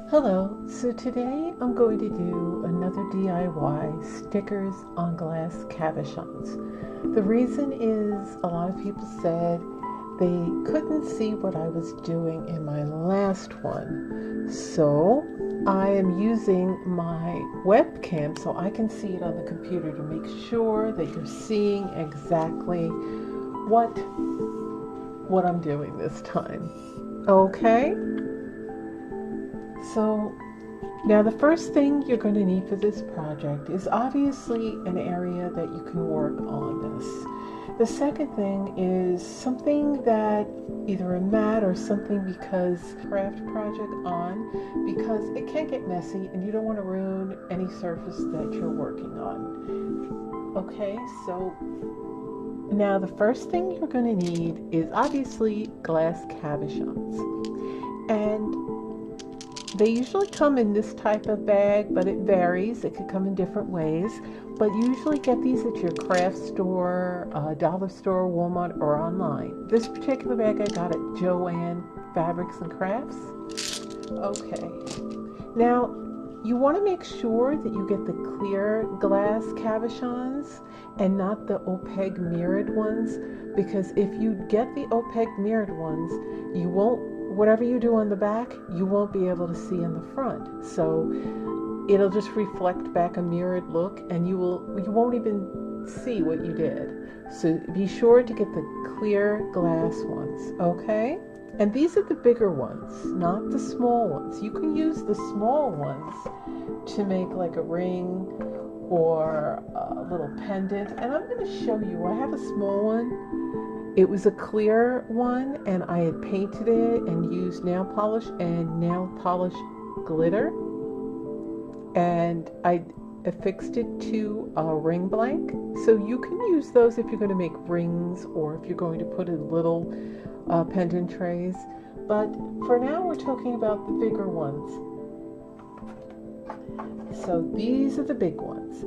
Hello, so today I'm going to do another DIY stickers on glass cabochons. The reason is a lot of people said they couldn't see what I was doing in my last one. So I am using my webcam so I can see it on the computer to make sure that you're seeing exactly what I'm doing this time. Okay? So now the first thing you're going to need for this project is obviously an area that you can work on this. The second thing is something that either a mat or something because craft project on because it can get messy and you don't want to ruin any surface that you're working on. Okay, so now the first thing you're going to need is obviously glass cabochons. And they usually come in this type of bag, but it varies. It could come in different ways. But you usually get these at your craft store, dollar store, Walmart, or online. This particular bag I got at Joann Fabrics and Crafts. Okay. Now, you want to make sure that you get the clear glass cabochons and not the opaque mirrored ones, because if you get the opaque mirrored ones, you won't, whatever you do on the back, you won't be able to see in the front. So it'll just reflect back a mirrored look and you won't even see what you did. So be sure to get the clear glass ones, okay? And these are the bigger ones, not the small ones. You can use the small ones to make like a ring or a little pendant. And I'm going to show you, I have a small one. It was a clear one and I had painted it and used nail polish and nail polish glitter. And I affixed it to a ring blank. So you can use those if you're going to make rings or if you're going to put in little pendant trays. But for now we're talking about the bigger ones. So these are the big ones.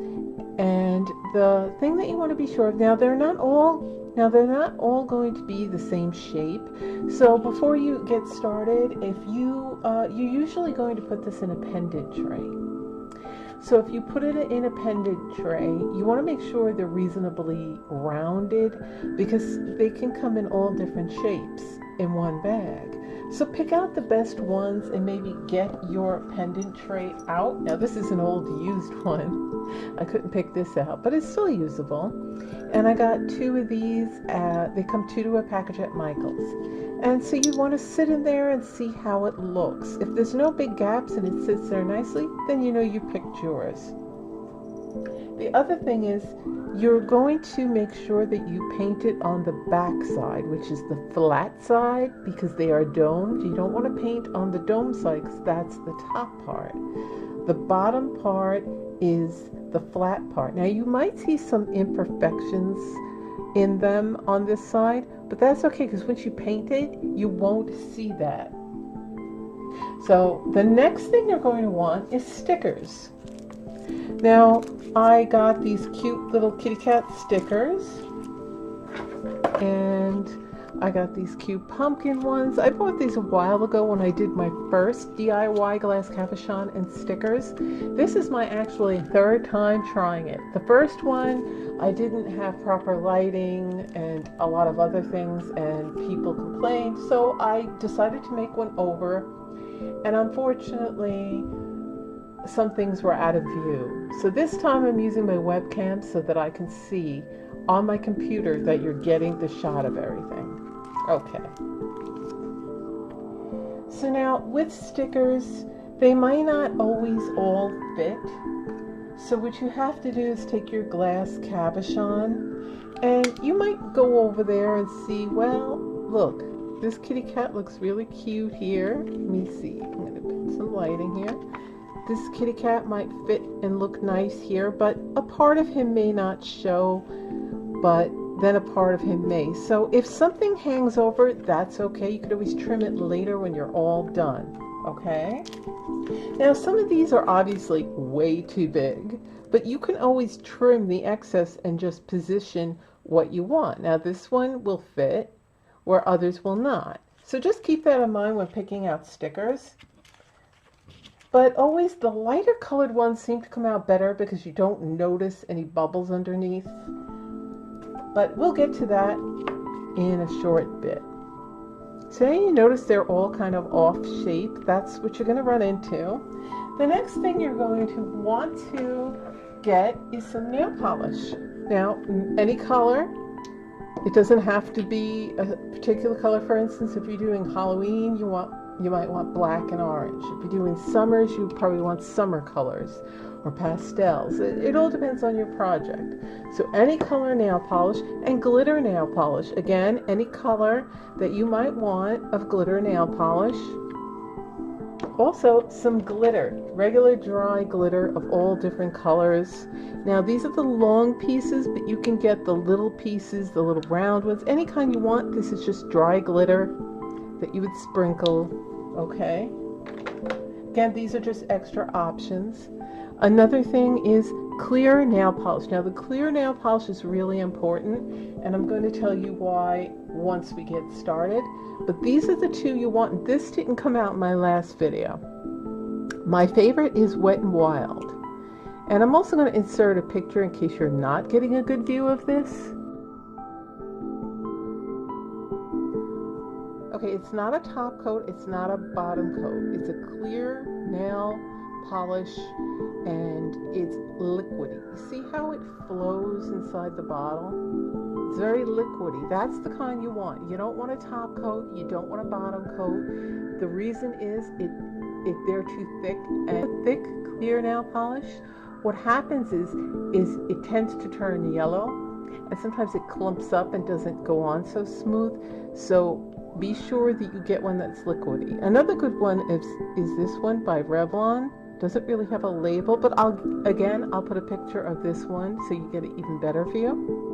And the thing that you want to be sure of, now they're not all going to be the same shape. So before you get started, if you're usually going to put this in a pendant tray. So if you put it in a pendant tray, you want to make sure they're reasonably rounded because they can come in all different shapes in one bag. So pick out the best ones and maybe get your pendant tray out. Now this is an old used one. I couldn't pick this out, but it's still usable. And I got 2 of these. They come 2 to a package at Michael's. And so you want to sit in there and see how it looks. If there's no big gaps and it sits there nicely, then you know you picked yours. The other thing is you're going to make sure that you paint it on the back side, which is the flat side, because they are domed. You don't want to paint on the dome side because that's the top part. The bottom part is the flat part. Now you might see some imperfections in them on this side, but that's okay because once you paint it, you won't see that. So the next thing you're going to want is stickers. Now I got these cute little kitty cat stickers and I got these cute pumpkin ones. I bought these a while ago when I did my first DIY glass cabochon and stickers. This is my actually 3rd time trying it. The first one, I didn't have proper lighting and a lot of other things and people complained, so I decided to make one over. And unfortunately, some things were out of view. So this time I'm using my webcam so that I can see on my computer that you're getting the shot of everything. Okay. So now with stickers, they might not always all fit. So what you have to do is take your glass cabochon and you might go over there and see, well, look, this kitty cat looks really cute here. Let me see, I'm going to put some lighting here. This kitty cat might fit and look nice here, but a part of him may not show, but then a part of him may. So if something hangs over, that's okay. You could always trim it later when you're all done, okay? Now some of these are obviously way too big, but you can always trim the excess and just position what you want. Now this one will fit where others will not. So just keep that in mind when picking out stickers. But always the lighter colored ones seem to come out better because you don't notice any bubbles underneath. But we'll get to that in a short bit. So you notice they're all kind of off shape. That's what you're going to run into. The next thing you're going to want to get is some nail polish. Now, any color. It doesn't have to be a particular color. For instance, if you're doing Halloween, you might want black and orange. If you're doing summers, you probably want summer colors or pastels. It all depends on your project. So any color nail polish and glitter nail polish. Again, any color that you might want of glitter nail polish. Also, some glitter, regular dry glitter of all different colors. Now, these are the long pieces, but you can get the little pieces, the little round ones, any kind you want. This is just dry glitter that you would sprinkle, okay? Again, these are just extra options. Another thing is clear nail polish. Now, the clear nail polish is really important, and I'm going to tell you why once we get started. But these are the two you want. This didn't come out in my last video. My favorite is Wet n Wild. And I'm also going to insert a picture in case you're not getting a good view of this. Okay, it's not a top coat, it's not a bottom coat. It's a clear nail polish and it's liquidy. You see how it flows inside the bottle? It's very liquidy. That's the kind you want. You don't want a top coat, you don't want a bottom coat. The reason is if they're too thick. And thick clear nail polish, what happens is it tends to turn yellow, and sometimes it clumps up and doesn't go on so smooth. So be sure that you get one that's liquidy. Another good one is this one by Revlon. Doesn't really have a label, but I'll put a picture of this one so you get an even better view.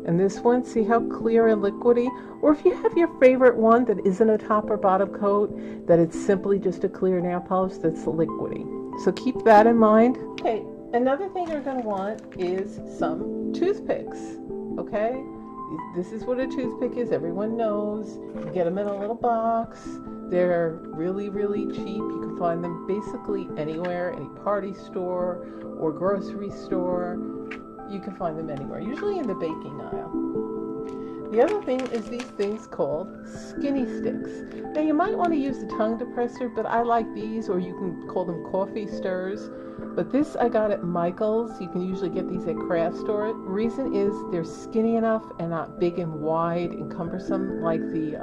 And this one, see how clear and liquidy? Or if you have your favorite one that isn't a top or bottom coat, that it's simply just a clear nail polish that's liquidy. So keep that in mind. Okay, another thing you're going to want is some toothpicks, okay? This is what a toothpick is. Everyone knows. You get them in a little box. They're really, really cheap. You can find them basically anywhere, any party store or grocery store. You can find them anywhere, usually in the baking aisle. The other thing is these things called skinny sticks. Now you might want to use the tongue depressor, but I like these, or you can call them coffee stirs. But this I got at Michael's. You can usually get these at craft store. Reason is they're skinny enough and not big and wide and cumbersome like the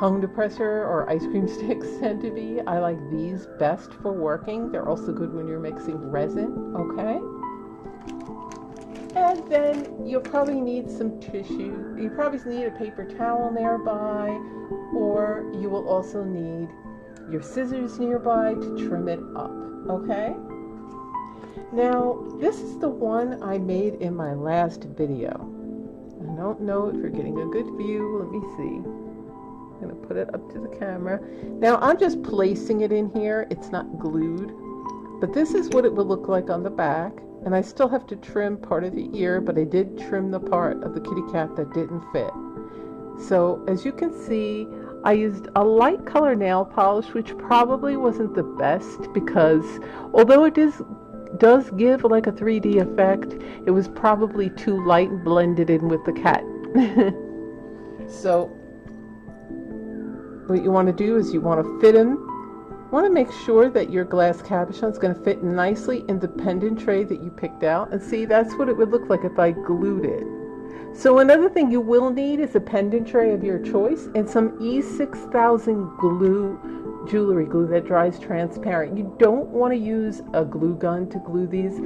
tongue depressor or ice cream sticks tend to be. I like these best for working. They're also good when you're mixing resin, okay? And then you'll probably need some tissue. You probably need a paper towel nearby, or you will also need your scissors nearby to trim it up, okay? Now, this is the one I made in my last video. I don't know if you're getting a good view. Let me see. I'm going to put it up to the camera. Now, I'm just placing it in here. It's not glued. But this is what it would look like on the back. And I still have to trim part of the ear, but I did trim the part of the kitty cat that didn't fit. So as you can see, I used a light color nail polish, which probably wasn't the best because although it does give like a 3D effect, it was probably too light and blended in with the cat. So what you want to do is you want to fit him. You want to make sure that your glass cabochon is going to fit nicely in the pendant tray that you picked out. And see, that's what it would look like if I glued it. So another thing you will need is a pendant tray of your choice and some E6000 glue, jewelry glue that dries transparent. You don't want to use a glue gun to glue these.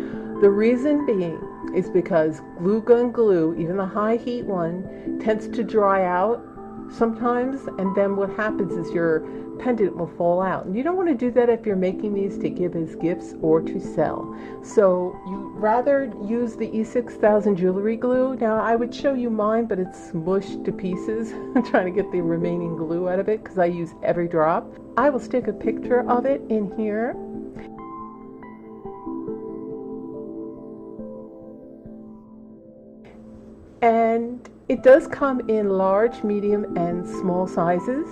The reason being is because glue gun glue, even the high heat one, tends to dry out sometimes, and then what happens is your pendant will fall out. And you don't want to do that if you're making these to give as gifts or to sell. So you rather use the E6000 jewelry glue. Now I would show you mine, but it's smushed to pieces. I'm trying to get the remaining glue out of it because I use every drop. I will stick a picture of it in here. And it does come in large, medium, and small sizes.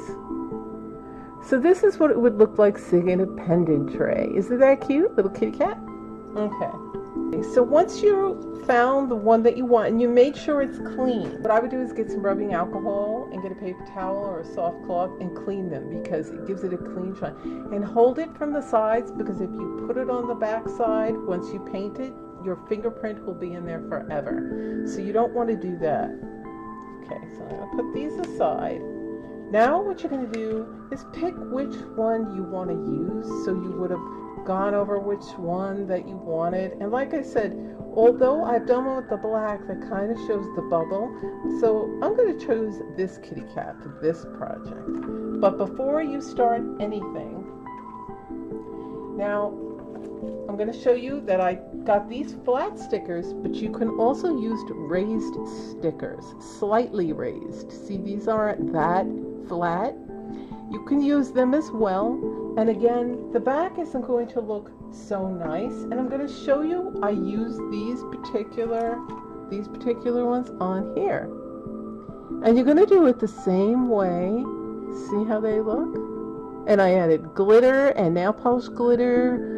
So this is what it would look like sitting in a pendant tray. Isn't that cute? Little kitty cat? Okay. So once you found the one that you want and you made sure it's clean, what I would do is get some rubbing alcohol and get a paper towel or a soft cloth and clean them, because it gives it a clean shine. And hold it from the sides, because if you put it on the back side, once you paint it, your fingerprint will be in there forever. So you don't want to do that. Okay, so I'm going to put these aside. Now what you're going to do is pick which one you want to use. So you would have gone over which one that you wanted. And like I said, although I've done one with the black that kind of shows the bubble, so I'm going to choose this kitty cat for this project. But before you start anything, now I'm going to show you that I got these flat stickers, but you can also use raised stickers, slightly raised. See, these aren't that flat. You can use them as well. And again, the back isn't going to look so nice. And I'm going to show you, I use these particular ones on here. And you're going to do it the same way. See how they look? And I added glitter and nail polish glitter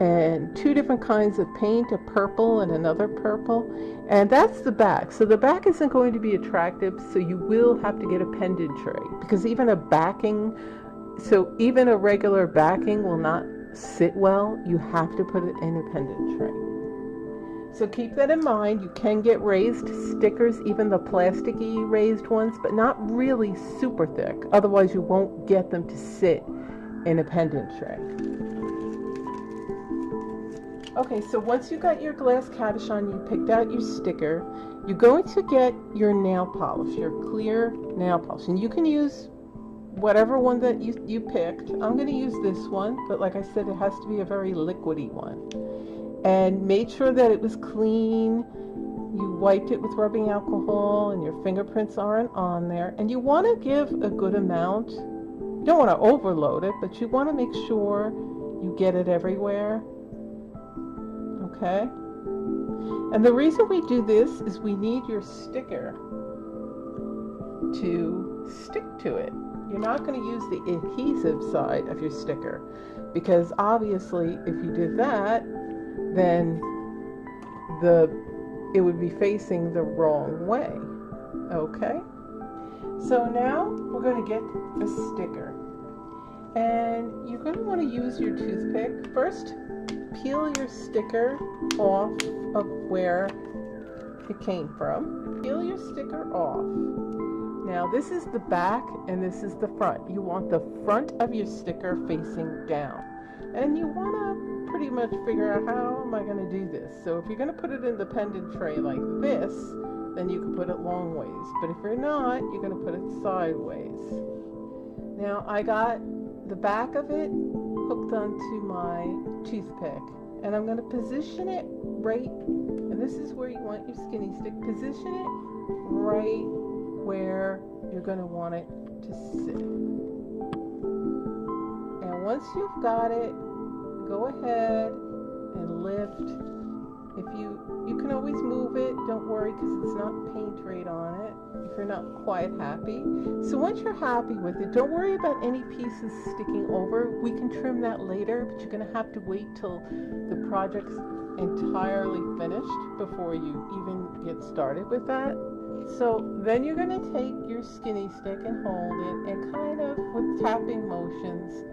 and two different kinds of paint, a purple and another purple. And that's the back. So the back isn't going to be attractive, so you will have to get a pendant tray, because even a regular backing will not sit well. You have to put it in a pendant tray. So keep that in mind. You can get raised stickers, even the plasticky raised ones, but not really super thick. Otherwise you won't get them to sit in a pendant tray. Okay, so once you got your glass cabochon, you picked out your sticker, you're going to get your nail polish, your clear nail polish. And you can use whatever one that you picked. I'm going to use this one, but like I said, it has to be a very liquidy one. And made sure that it was clean. You wiped it with rubbing alcohol and your fingerprints aren't on there. And you want to give a good amount. You don't want to overload it, but you want to make sure you get it everywhere. Okay? And the reason we do this is we need your sticker to stick to it. You're not going to use the adhesive side of your sticker, because obviously if you did that, then it would be facing the wrong way. Okay? So now we're going to get the sticker. And you're going to want to use your toothpick. First, peel your sticker off of where it came from. Peel your sticker off. Now this is the back and this is the front. You want the front of your sticker facing down. And you want to pretty much figure out, how am I going to do this? So if you're going to put it in the pendant tray like this, then you can put it long ways. But if you're not, you're going to put it sideways. Now I got the back of it hooked onto my toothpick, and I'm going to position it right, and this is where you want your skinny stick, position it right where you're going to want it to sit. And once you've got it, go ahead and lift. If you can always move it, don't worry, because it's not paint right on it if you're not quite happy. So once you're happy with it, don't worry about any pieces sticking over. We can trim that later, but you're going to have to wait till the project's entirely finished before you even get started with that. So then you're going to take your skinny stick and hold it, and kind of with tapping motions,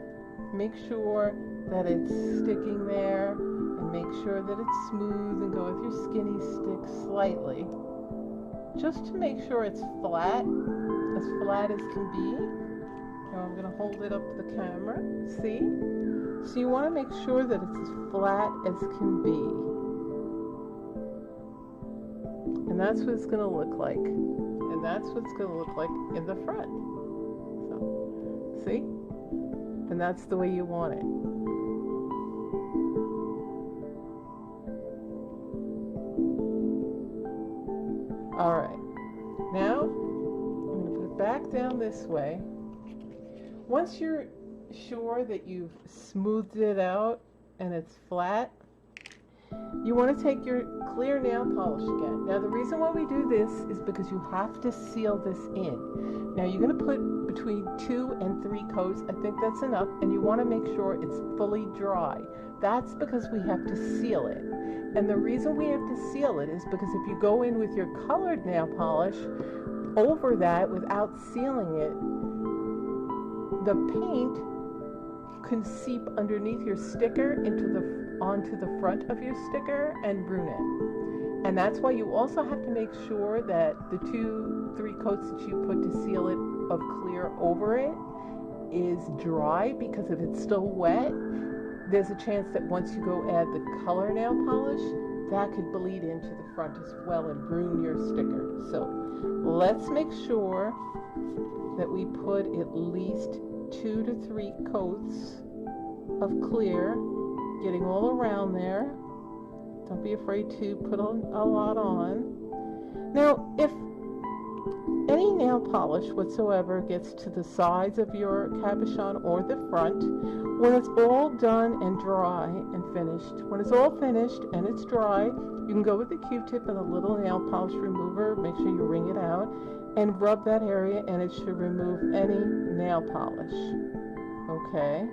make sure that it's sticking there, and make sure that it's smooth, and go with your skinny stick slightly, just to make sure it's flat as can be. Now I'm going to hold it up to the camera. See? So you want to make sure that it's as flat as can be. And that's what it's going to look like. And that's what it's going to look like in the front. So, see? And that's the way you want it. Alright. Now, I'm going to put it back down this way. Once you're sure that you've smoothed it out and it's flat, You want to take your clear nail polish again. Now the reason why we do this is because you have to seal this in. Now you're going to put between 2 and 3 coats. I think that's enough, and you want to make sure it's fully dry. That's because we have to seal it. And the reason we have to seal it is because if you go in with your colored nail polish over that without sealing it, the paint can seep underneath your sticker onto the front of your sticker and ruin it. And that's why you also have to make sure that the 2-3 coats that you put to seal it of clear over it is dry, because if it's still wet, there's a chance that once you go add the color nail polish, that could bleed into the front as well and ruin your sticker. So let's make sure that we put at least 2 to 3 coats of clear, getting all around there. Don't be afraid to put a lot on. Now, if any nail polish whatsoever gets to the sides of your cabochon or the front, when it's all done and dry and finished, when it's all finished and it's dry, you can go with the Q-tip and a little nail polish remover, make sure you wring it out, and rub that area, and it should remove any nail polish. Okay?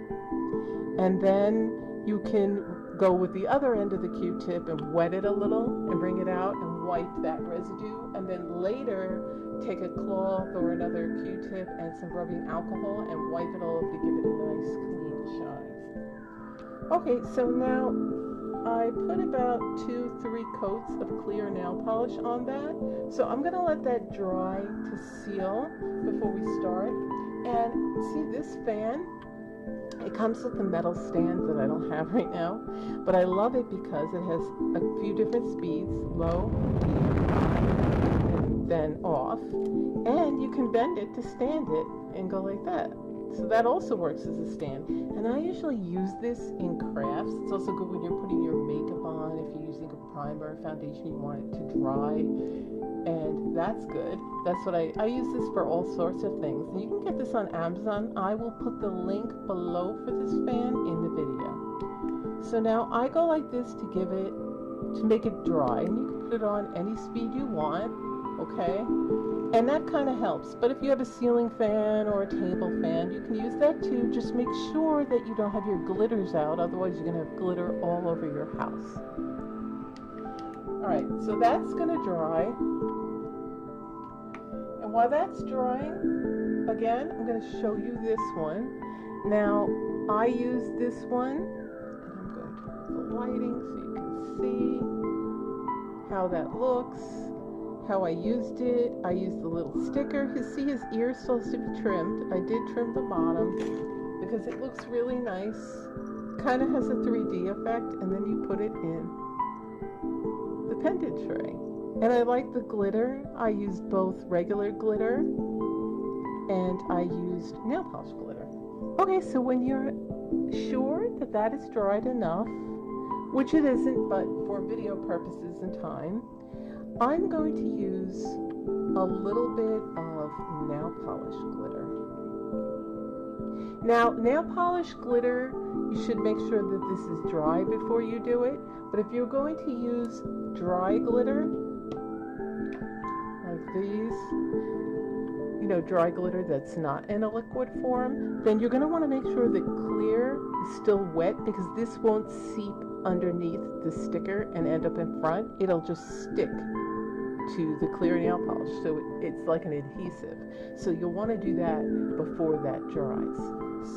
And then you can go with the other end of the Q-tip and wet it a little and bring it out and wipe that residue, and then later take a cloth or another Q-tip and some rubbing alcohol and wipe it all to give it a nice clean shine. Okay, so now I put about 2-3 coats of clear nail polish on that. So I'm going to let that dry to seal before we start. And see this fan? It comes with a metal stand that I don't have right now, but I love it because it has a few different speeds, low, medium, high, and then off. And you can bend it to stand it and go like that. So that also works as a stand. And I usually use this in crafts. It's also good when you're putting your makeup on, if you're using a primer or foundation, you want it to dry. And that's good. That's what I use this for all sorts of things. And you can get this on Amazon. I will put the link below for this fan in the video. So now I go like this to make it dry. And you can put it on any speed you want, okay? And that kind of helps. But if you have a ceiling fan or a table fan, you can use that too. Just make sure that you don't have your glitters out. Otherwise, you're going to have glitter all over your house. All right, so that's going to dry. And while that's drying, again, I'm going to show you this one. Now, I use this one, and I'm going to put the lighting so you can see how that looks. How I used it. I used the little sticker. You see his ear still has to be trimmed. I did trim the bottom because it looks really nice. Kind of has a 3D effect, and then you put it in the pendant tray. And I like the glitter. I used both regular glitter and I used nail polish glitter. Okay, so when you're sure that that is dried enough, which it isn't, but for video purposes and time, I'm going to use a little bit of nail polish glitter. Now, nail polish glitter, you should make sure that this is dry before you do it. But if you're going to use dry glitter, like these, dry glitter that's not in a liquid form, then you're going to want to make sure that clear is still wet, because this won't seep underneath the sticker and end up in front. It'll just stick to the clear nail polish, so it's like an adhesive. So you'll want to do that before that dries.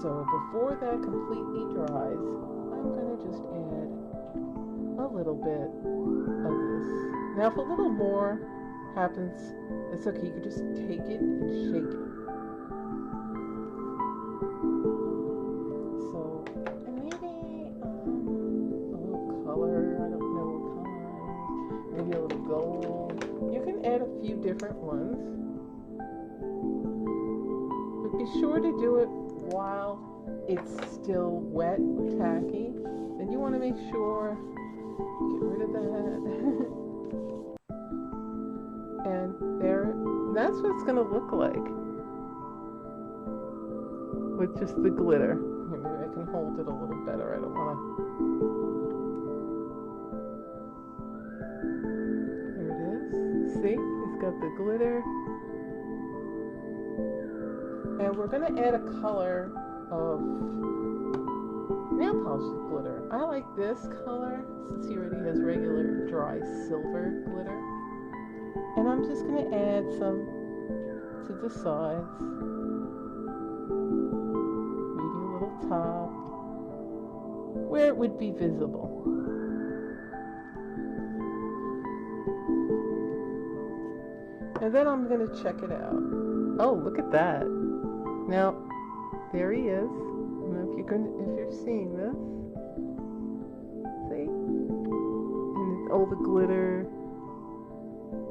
So before that completely dries, I'm going to just add a little bit of this. Now if a little more happens, it's okay. You can just take it and shake it. So, and maybe a little color, I don't know what kind, maybe a little gold. You can add a few different ones, but be sure to do it while it's still wet or tacky. Then you want to make sure, get rid of that. And that's what it's going to look like with just the glitter. Here, maybe I can hold it a little better. I don't want See, he's got the glitter. And we're going to add a color of nail polish glitter. I like this color since he already has regular dry silver glitter. And I'm just going to add some to the sides. Maybe a little top where it would be visible. And then I'm going to check it out. Oh, look at that. Now, there he is. I don't know if you're seeing this. See? And all the glitter.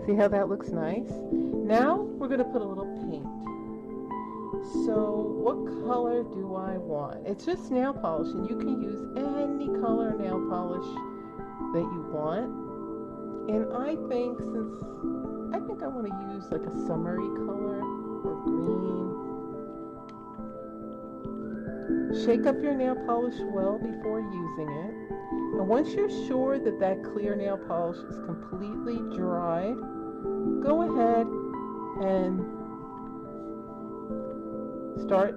See how that looks nice? Now, we're going to put a little paint. So, what color do I want? It's just nail polish, and you can use any color nail polish that you want. And I think I want to use like a summery color or green. Shake up your nail polish well before using it. And once you're sure that that clear nail polish is completely dried, go ahead and start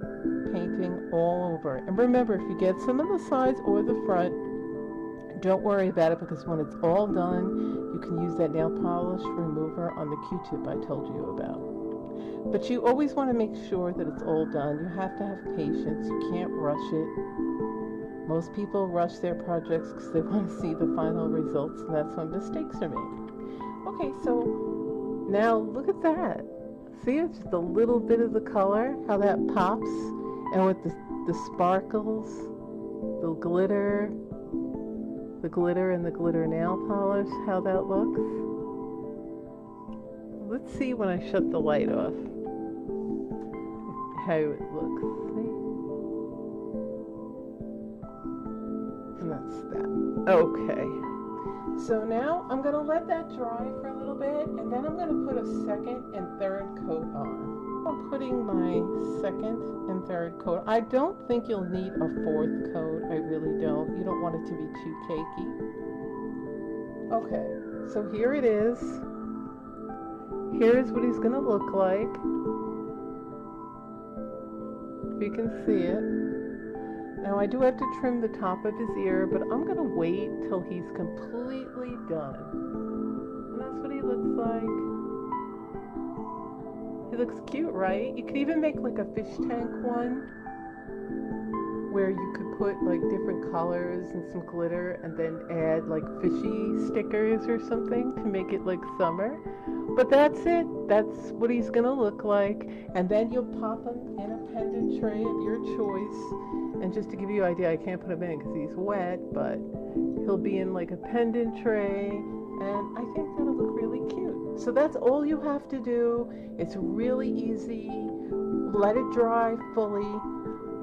painting all over. And remember, if you get some on the sides or the front, don't worry about it, because when it's all done, you can use that nail polish remover on the Q-tip I told you about. But you always want to make sure that it's all done. You have to have patience. You can't rush it. Most people rush their projects because they want to see the final results, and that's when mistakes are made. Okay, so now look at that. See, it's just a little bit of the color, how that pops, and with the sparkles, the glitter and the glitter nail polish, how that looks. Let's see when I shut the light off how it looks. See? And that's that. Okay. So now I'm going to let that dry for a little bit, and then I'm going to put a second and third coat on. I'm putting my second and third coat. I don't think you'll need a fourth coat. I really don't. You don't want it to be too cakey. Okay, so here it is. Here's what he's going to look like. If you can see it. Now I do have to trim the top of his ear, but I'm going to wait till he's completely done. And that's what he looks like. He looks cute, right? You could even make like a fish tank one where you could put like different colors and some glitter and then add like fishy stickers or something to make it like summer. But that's it. That's what he's going to look like. And then you'll pop him in a pendant tray of your choice. And just to give you an idea, I can't put him in because he's wet, but he'll be in like a pendant tray. And I think that'll look really cute. So that's all you have to do. It's really easy. Let it dry fully.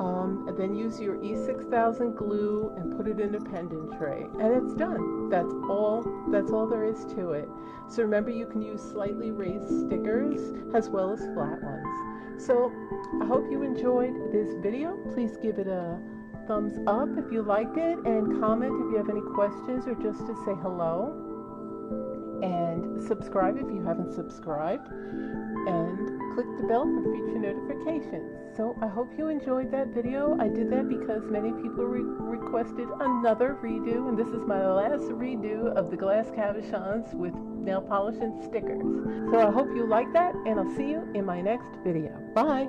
And then use your E6000 glue and put it in a pendant tray. And it's done. That's all there is to it. So remember, you can use slightly raised stickers as well as flat ones. So I hope you enjoyed this video. Please give it a thumbs up if you liked it, and comment if you have any questions or just to say hello. And subscribe if you haven't subscribed. And click the bell for future notifications. So I hope you enjoyed that video. I did that because many people requested another redo, and this is my last redo of the glass cabochons with nail polish and stickers. So I hope you like that, and I'll see you in my next video. Bye!